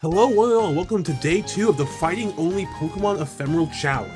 Hello one and all, and welcome to day 2 of the Fighting Only Pokemon Ephemerald Challenge.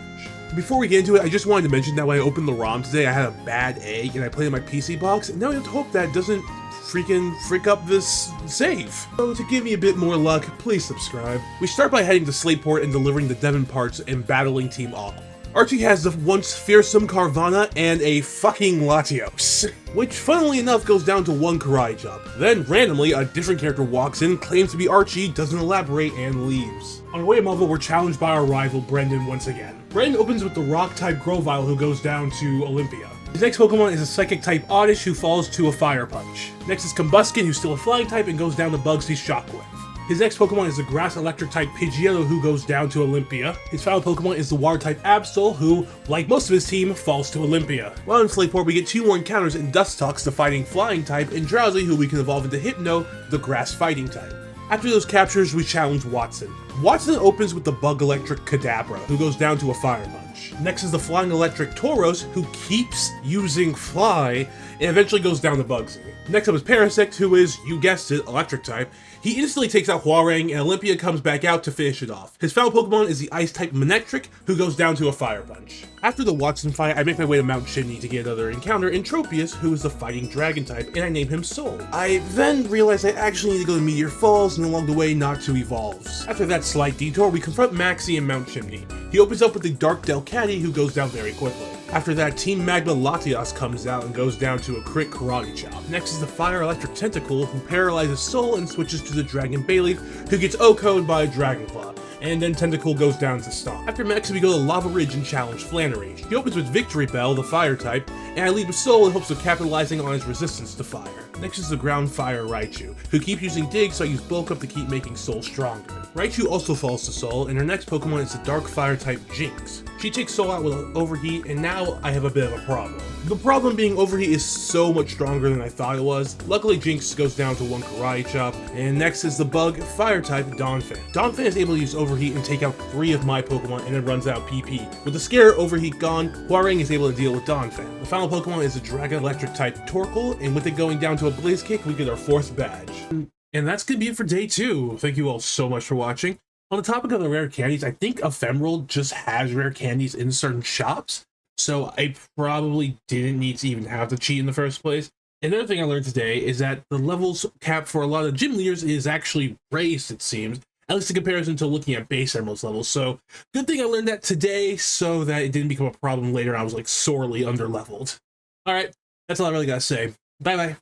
Before we get into it, I just wanted to mention that when I opened the ROM today, I had a bad egg and I played in my PC box, and now I have to hope that doesn't freak up this save. So to give me a bit more luck, please subscribe. We start by heading to Slateport and delivering the Devon parts and battling Team Aqua. Archie has the once fearsome Carvana and a fucking Latios, which funnily enough goes down to one Karai jump. Then randomly a different character walks in, claims to be Archie, doesn't elaborate, and leaves. On our way to Melville, we're challenged by our rival Brendan once again. Brendan opens with the rock-type Grovyle who goes down to Olympia. His next Pokemon is a Psychic-type Oddish who falls to a Fire Punch. Next is Combuskin, who's still a Flying type and goes down to Bugsy's Shockwave. His next Pokemon is the Grass-Electric-type Pidgeotto who goes down to Olympia. His final Pokemon is the Water-type Absol who, like most of his team, falls to Olympia. While in Slateport, we get 2 more encounters in Dustox, the Fighting Flying type, and Drowsy, who we can evolve into Hypno, the Grass Fighting type. After those captures, we challenge Watson. Watson opens with the Bug-Electric Kadabra, who goes down to a Fire Punch. Next is the Flying Electric Tauros, who keeps using Fly, and eventually goes down to Bugsy. Next up is Parasect, who is, you guessed it, Electric type. He instantly takes out Huarang, and Olympia comes back out to finish it off. His final Pokemon is the Ice-type Manectric, who goes down to a Fire Punch. After the Watson fight, I make my way to Mount Chimney to get another encounter in Tropius, who is the Fighting Dragon type, and I name him Soul. I then realize I actually need to go to Meteor Falls, and along the way, Natu evolves. After that slight detour, we confront Maxie in Mount Chimney. He opens up with the Dark Delcatty, who goes down very quickly. After that, Team Magma Latios comes out and goes down to a crit Karate Chop. Next is the Fire Electric Tentacle, who paralyzes Soul and switches to the Dragon Bayleaf, who gets OHKO'd by a Dragon Claw. And then Tentacle goes down to Stomp. After Max, we go to Lava Ridge and challenge Flannery. He opens with Victory Bell, the Fire type, and I lead with Soul in hopes of capitalizing on his resistance to fire. Next is the Ground Fire Raichu, who keeps using Dig, so I use Bulk Up to keep making Soul stronger. Raichu also falls to Soul, and her next Pokemon is the Dark Fire type Jinx. She takes Soul out with an Overheat, and now I have a bit of a problem. The problem being Overheat is so much stronger than I thought it was. Luckily, Jinx goes down to 1 Karate Chop, and next is the Bug Fire type Donphan. Donphan is able to use Overheat and take out 3 of my Pokemon and then runs out PP. With the Scare Overheat gone, Huarang is able to deal with Donphan. The final Pokemon is the Dragon Electric type Torkoal, and with it going down to a Blaze Kick, we get our 4th badge. And that's going to be it for day 2. Thank you all so much for watching. On the topic of the rare candies, I think Ephemerald just has rare candies in certain shops, so I probably didn't need to even have to cheat in the first place. Another thing I learned today is that the levels cap for a lot of gym leaders is actually raised, it seems, at least in comparison to looking at base Emerald's levels. So good thing I learned that today so that it didn't become a problem later. I was like sorely underleveled. All right, that's all I really got to say. Bye-bye.